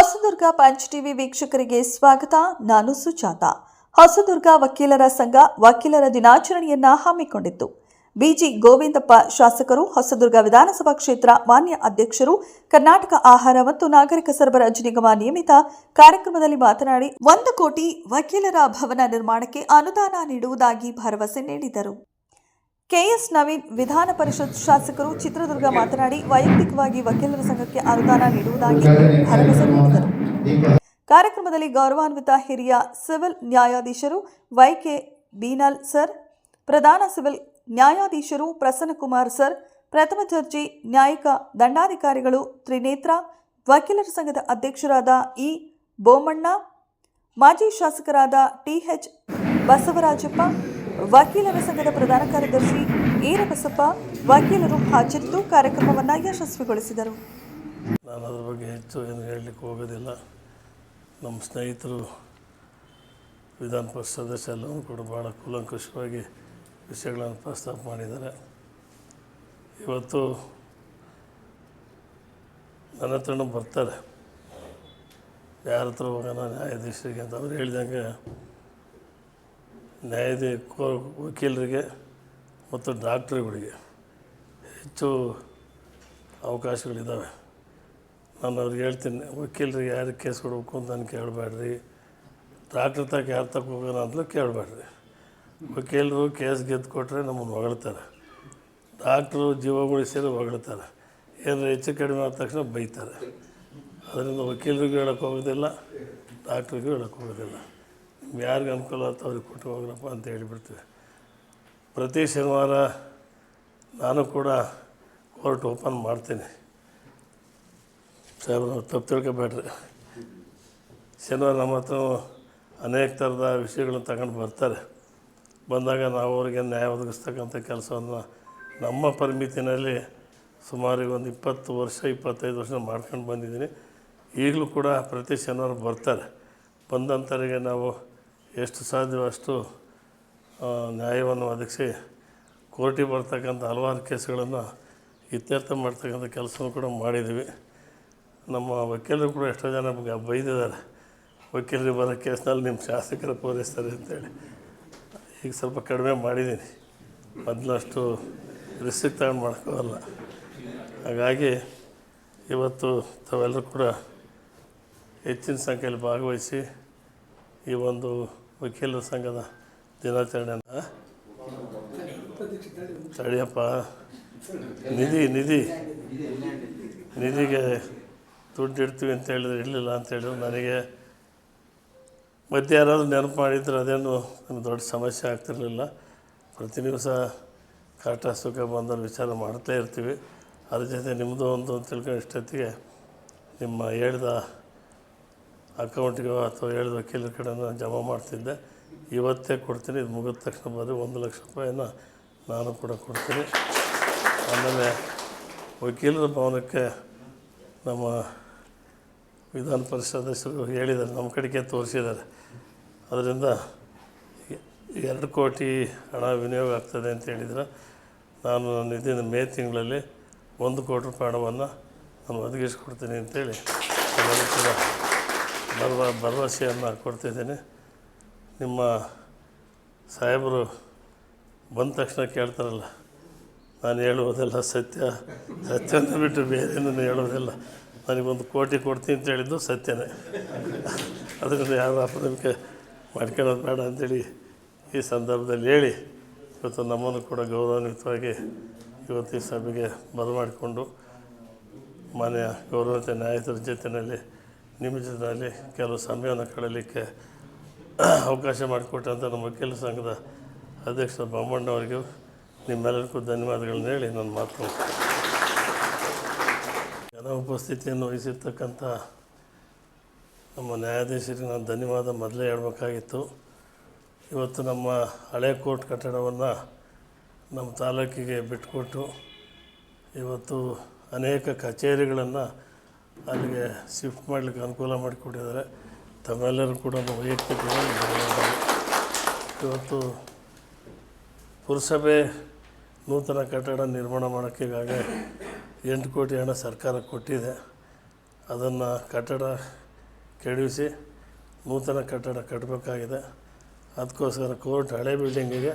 Hosadurga punch TV ವೀಕ್ಷಕರಿಗೆ ಸ್ವಾಗತ. ನಾನು ಸುಜಾತ. ಹೊಸದುರ್ಗ ವಕೀಲರ ಸಂಘ ವಕೀಲರ ದಿನಾಚರಣೆಯನ್ನ ಹಮ್ಮಿಕೊಂಡಿತ್ತು. ಬಿಜಿ ಗೋವಿಂದಪ್ಪ ಶಾಸಕರು, ಹೊಸದುರ್ಗ ವಿಧಾನಸಭಾ ಕ್ಷೇತ್ರ ಮಾನ್ಯ ಅಧ್ಯಕ್ಷರು, ಕರ್ನಾಟಕ ಆಹಾರ ಮತ್ತು ನಾಗರಿಕ ಸರಬರಾಜು ನಿಗಮ ನಿಯಮಿತ ಕಾರ್ಯಕ್ರಮದಲ್ಲಿ ಮಾತನಾಡಿ 1 ಕೋಟಿ ವಕೀಲರ ಭವನ ನಿರ್ಮಾಣಕ್ಕೆ ಅನುದಾನ ನೀಡುವುದಾಗಿ ಭರವಸೆ ನೀಡಿದರು. ಕೆಎಸ್ ನವೀನ್ ವಿಧಾನ ಪರಿಷತ್ ಶಾಸಕರು ಚಿತ್ರದುರ್ಗ ಮಾತನಾಡಿ ವೈಯಕ್ತಿಕವಾಗಿ ವಕೀಲರ ಸಂಘಕ್ಕೆ ಅನುದಾನ ನೀಡುವುದಾಗಿ ಭರವಸೆ ನೀಡಿದರು. ಕಾರ್ಯಕ್ರಮದಲ್ಲಿ ಗೌರವಾನ್ವಿತ ಹಿರಿಯ ಸಿವಿಲ್ ನ್ಯಾಯಾಧೀಶರು ವೈಕೆ ಬೀನಲ್ ಸರ್, ಪ್ರಧಾನ ಸಿವಿಲ್ ನ್ಯಾಯಾಧೀಶರು ಪ್ರಸನ್ನಕುಮಾರ್ ಸರ್, ಪ್ರಥಮ ದರ್ಜೆ ನ್ಯಾಯಿಕ ದಂಡಾಧಿಕಾರಿಗಳು ತ್ರಿನೇತ್ರ, ವಕೀಲರ ಸಂಘದ ಅಧ್ಯಕ್ಷರಾದ ಇ ಬೋಮಣ್ಣ, ಮಾಜಿ ಶಾಸಕರಾದ ಟಿಎಚ್ ಬಸವರಾಜಪ್ಪ, ವಕೀಲರ ಸಂಘದ ಪ್ರಧಾನ ಕಾರ್ಯದರ್ಶಿ ಈರಬಸಪ್ಪ ವಕೀಲರು ಹಾಜರಿದ್ದು ಕಾರ್ಯಕ್ರಮವನ್ನು ಯಶಸ್ವಿಗೊಳಿಸಿದರು. ನಾನು ಅದರ ಬಗ್ಗೆ ಹೆಚ್ಚು ಏನು ಹೇಳಲಿಕ್ಕೆ ಹೋಗೋದಿಲ್ಲ. ನಮ್ಮ ಸ್ನೇಹಿತರು ವಿಧಾನ ಪರಿಷತ್ ಸದಸ್ಯ ಎಲ್ಲವೂ ಕೂಡ ಭಾಳ ಕೂಲಂಕುಷವಾಗಿ ವಿಷಯಗಳನ್ನು ಪ್ರಸ್ತಾಪ ಮಾಡಿದ್ದಾರೆ. ಇವತ್ತು ನನ್ನ ಹತ್ರನೂ ಬರ್ತಾರೆ, ಯಾರ ಹತ್ರ ಹೋಗೋಣ ನ್ಯಾಯಾಧೀಶರಿಗೆ ಅಂತ ಅವ್ರು ಹೇಳಿದಂಗೆ ವಕೀಲರಿಗೆ ಮತ್ತು ಡಾಕ್ಟ್ರುಗಳಿಗೆ ಹೆಚ್ಚು ಅವಕಾಶಗಳಿದ್ದಾವೆ. ನಾನು ಅವ್ರಿಗೆ ಹೇಳ್ತೀನಿ, ವಕೀಲರಿಗೆ ಯಾರಿಗೆ ಕೇಸ್ ಕೊಡಬೇಕು ಅಂತ ನಾನು ಕೇಳಬೇಡ್ರಿ, ಡಾಕ್ಟ್ರ್ ತಕ್ಕ ಯಾರು ತಕ್ಕ ಹೋಗೋಣ ಅಂತಲೂ ಕೇಳಬೇಡ್ರಿ. ವಕೀಲರು ಕೇಸ್ ಗೆದ್ದು ಕೊಟ್ಟರೆ ನಮ್ಮನ್ನು ಹೊಗಳ್ತಾರೆ, ಡಾಕ್ಟ್ರು ಜೀವ ಉಳಿಸಿದ್ರೆ ಹೊಗಳ್ತಾರೆ, ಏನಾರು ಹೆಚ್ಚು ಕಡಿಮೆ ಆದ ತಕ್ಷಣ ಬೈತಾರೆ. ಅದರಿಂದ ವಕೀಲರಿಗೂ ಹೇಳೋಕ್ಕೆ ಹೋಗೋದಿಲ್ಲ, ಡಾಕ್ಟ್ರಿಗೂ ಹೇಳೋಕ್ಕೆ ಹೋಗೋದಿಲ್ಲ. ಯಾರಿಗೆ ಅನುಕೂಲ ಆಯ್ತು ಅವ್ರಿಗೆ ಕೊಟ್ಟು ಹೋಗ್ರಪ್ಪ ಅಂತ ಹೇಳಿಬಿಡ್ತೀವಿ. ಪ್ರತಿ ಶನಿವಾರ ನಾನು ಕೂಡ ಕೋರ್ಟ್ ಓಪನ್ ಮಾಡ್ತೀನಿ. ಸಾಹೇಬ್ರು ತಪ್ಪು ತಿಳ್ಕೊಬೇಡ್ರಿ. ಶನಿವಾರ ನಮ್ಮ ಹತ್ರ ಅನೇಕ ಥರದ ವಿಷಯಗಳನ್ನು ತಗೊಂಡು ಬರ್ತಾರೆ. ಬಂದಾಗ ನಾವು ಅವರಿಗೆ ನ್ಯಾಯ ಒದಗಿಸ್ತಕ್ಕಂಥ ಕೆಲಸವನ್ನು ನಮ್ಮ ಪರಿಮಿತಿನಲ್ಲಿ ಸುಮಾರು ಒಂದು 20 ವರ್ಷ 25 ವರ್ಷ ಮಾಡ್ಕೊಂಡು ಬಂದಿದ್ದೀನಿ. ಈಗಲೂ ಕೂಡ ಪ್ರತಿ ಶನಿವಾರ ಬರ್ತಾರೆ. ಬಂದಂಥವರಿಗೆ ನಾವು ಎಷ್ಟು ಸಾಧ್ಯವೋ ಅಷ್ಟು ನ್ಯಾಯವನ್ನು ಒದಗಿಸಿ ಕೋರ್ಟಿಗೆ ಬರ್ತಕ್ಕಂಥ ಹಲವಾರು ಕೇಸುಗಳನ್ನು ಇತ್ಯರ್ಥ ಮಾಡ್ತಕ್ಕಂಥ ಕೆಲಸವನ್ನು ಕೂಡ ಮಾಡಿದ್ದೀವಿ. ನಮ್ಮ ವಕೀಲರು ಕೂಡ ಎಷ್ಟೋ ಜನ ಬೈದಿದ್ದಾರೆ, ವಕೀಲರಿಗೆ ಬರೋ ಕೇಸ್ನಲ್ಲಿ ನಿಮ್ಮ ಶಾಸಕರು ಪೂರೈಸ್ತಾರೆ ಅಂತೇಳಿ. ಈಗ ಸ್ವಲ್ಪ ಕಡಿಮೆ ಮಾಡಿದ್ದೀನಿ, ಮೊದಲಷ್ಟು ರಿಸ್ಕ್ ತಗೊಂಡು ಮಾಡ್ಕೋಲ್ಲ. ಹಾಗಾಗಿ ಇವತ್ತು ತಾವೆಲ್ಲರೂ ಕೂಡ ಹೆಚ್ಚಿನ ಸಂಖ್ಯೆಯಲ್ಲಿ ಭಾಗವಹಿಸಿ ಈ ಒಂದು ವಕೀಲರ ಸಂಘದ ದಿನಾಚರಣೆಯನ್ನು ತಡಿಯಪ್ಪ ನಿಧಿಗೆ ದುಡ್ಡು ಇಡ್ತೀವಿ ಅಂತ ಹೇಳಿದ್ರೆ ಇರಲಿಲ್ಲ ಅಂತ ಹೇಳಿದ್ರು. ನನಗೆ ಮಧ್ಯೆ ಯಾರಾದರೂ ನೆನಪು ಮಾಡಿದ್ರೆ ಅದೇನು ನಮಗೆ ದೊಡ್ಡ ಸಮಸ್ಯೆ ಆಗ್ತಿರಲಿಲ್ಲ. ಪ್ರತಿ ದಿವಸ ಕಾಟ ಸುಖ ಬಂದವ್ರು ವಿಚಾರ ಮಾಡ್ತಾ ಇರ್ತೀವಿ. ಅದ್ರ ಜೊತೆ ನಿಮ್ಮದು ಒಂದು ತಿಳ್ಕೊಂಡು ಇಷ್ಟೊತ್ತಿಗೆ ನಿಮ್ಮ ಹೇಳಿದ ಅಕೌಂಟಿಗೋ ಅಥವಾ ಹೇಳಿದ ವಕೀಲರ ಕಡೆನ ಜಮಾ ಮಾಡ್ತಿದ್ದೆ. ಇವತ್ತೇ ಕೊಡ್ತೀನಿ, ಇದು ಮುಗಿದ ತಕ್ಷಣ ಬರೀ 1 ಲಕ್ಷ ರೂಪಾಯಿನ ನಾನು ಕೂಡ ಕೊಡ್ತೀನಿ. ಆಮೇಲೆ ವಕೀಲರ ಭವನಕ್ಕೆ ನಮ್ಮ ವಿಧಾನ ಪರಿಷತ್ ಸದಸ್ಯರು ಹೇಳಿದ್ದಾರೆ, ನಮ್ಮ ಕಡೆಗೆ ತೋರಿಸಿದ್ದಾರೆ. ಅದರಿಂದ 2 ಕೋಟಿ ಹಣ ವಿನಿಯೋಗ ಆಗ್ತದೆ ಅಂತ ಹೇಳಿದ್ರೆ ನಾನು ನನ್ನ ಮೇ ತಿಂಗಳಲ್ಲಿ 1 ಕೋಟಿ ರೂಪಾಯಿ ಹಣವನ್ನು ನಾನು ಒದಗಿಸ್ಕೊಡ್ತೀನಿ ಅಂತೇಳಿ ಎಲ್ಲರೂ ಕೂಡ ಭರವಸೆಯನ್ನು ಕೊಡ್ತಿದ್ದೀನಿ. ನಿಮ್ಮ ಸಾಹೇಬರು ಬಂದ ತಕ್ಷಣ ಕೇಳ್ತಾರಲ್ಲ, ನಾನು ಹೇಳುವುದೆಲ್ಲ ಸತ್ಯವನ್ನು ಬಿಟ್ಟು ಬೇರೇನೂ ಹೇಳೋದಿಲ್ಲ. ನನಗೆ 1 ಕೋಟಿ ಕೊಡ್ತೀನಿ ಅಂತ ಹೇಳಿದ್ದು ಸತ್ಯನೇ. ಅದರಿಂದ ಯಾರು ಅಪನಂಬಿಕೆ ಮಾಡ್ಕೊಳ್ಳೋದು ಬೇಡ ಅಂಥೇಳಿ ಈ ಸಂದರ್ಭದಲ್ಲಿ ಹೇಳಿ, ಇವತ್ತು ನಮ್ಮನ್ನು ಕೂಡ ಗೌರವಾನ್ವಿತವಾಗಿ ಇವತ್ತು ಈ ಸಭೆಗೆ ಬರಮಾಡಿಕೊಂಡು ಮಾನ್ಯ ಗೌರವಿತ ನ್ಯಾಯಾಧೀಶರ ಜೊತೆಯಲ್ಲಿ ನಿಮ್ಮ ಜೊತೆಯಲ್ಲಿ ಕೆಲವು ಸಮಯವನ್ನು ಕಳೀಲಿಕ್ಕೆ ಅವಕಾಶ ಮಾಡಿಕೊಟ್ಟಂಥ ನಮ್ಮ ವಕೀಲರ ಸಂಘದ ಅಧ್ಯಕ್ಷ ಬೊಮ್ಮಣ್ಣವರಿಗೂ ನಿಮ್ಮೆಲ್ಲರಿಗೂ ಧನ್ಯವಾದಗಳನ್ನ ಹೇಳಿ ನನ್ನ ಮಾತು ಜನ ಉಪಸ್ಥಿತಿಯನ್ನು ವಹಿಸಿರ್ತಕ್ಕಂಥ ನಮ್ಮ ನ್ಯಾಯಾಧೀಶರಿಗೆ ನಾನು ಧನ್ಯವಾದ ಮೊದಲೇ ಹೇಳಬೇಕಾಗಿತ್ತು. ಇವತ್ತು ನಮ್ಮ ಹಳೆ ಕೋರ್ಟ್ ಕಟ್ಟಡವನ್ನು ನಮ್ಮ ತಾಲೂಕಿಗೆ ಬಿಟ್ಟುಕೊಟ್ಟು ಇವತ್ತು ಅನೇಕ ಕಚೇರಿಗಳನ್ನು ಅಲ್ಲಿಗೆ ಶಿಫ್ಟ್ ಮಾಡಲಿಕ್ಕೆ ಅನುಕೂಲ ಮಾಡಿಕೊಟ್ಟಿದ್ದಾರೆ. ತಮ್ಮೆಲ್ಲರೂ ಕೂಡ ವೈಯಕ್ತಿಕವಾಗಿ ಇವತ್ತು ಪುರಸಭೆ ನೂತನ ಕಟ್ಟಡ ನಿರ್ಮಾಣ ಮಾಡೋಕ್ಕೆ ಈಗಾಗಲೇ 8 ಕೋಟಿ ಹಣ ಸರ್ಕಾರ ಕೊಟ್ಟಿದೆ. ಅದನ್ನು ಕಟ್ಟಡ ಕೆಡವಿಸಿ ನೂತನ ಕಟ್ಟಡ ಕಟ್ಟಬೇಕಾಗಿದೆ. ಅದಕ್ಕೋಸ್ಕರ ಕೋರ್ಟ್ ಹಳೆ ಬಿಲ್ಡಿಂಗಿಗೆ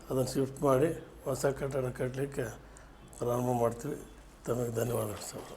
ಅದನ್ನು ಶಿಫ್ಟ್ ಮಾಡಿ ಹೊಸ ಕಟ್ಟಡ ಕಟ್ಟಲಿಕ್ಕೆ ಪ್ರಾರಂಭ ಮಾಡ್ತೀವಿ. ತಮಗೆ ಧನ್ಯವಾದಗಳು ಸರ್.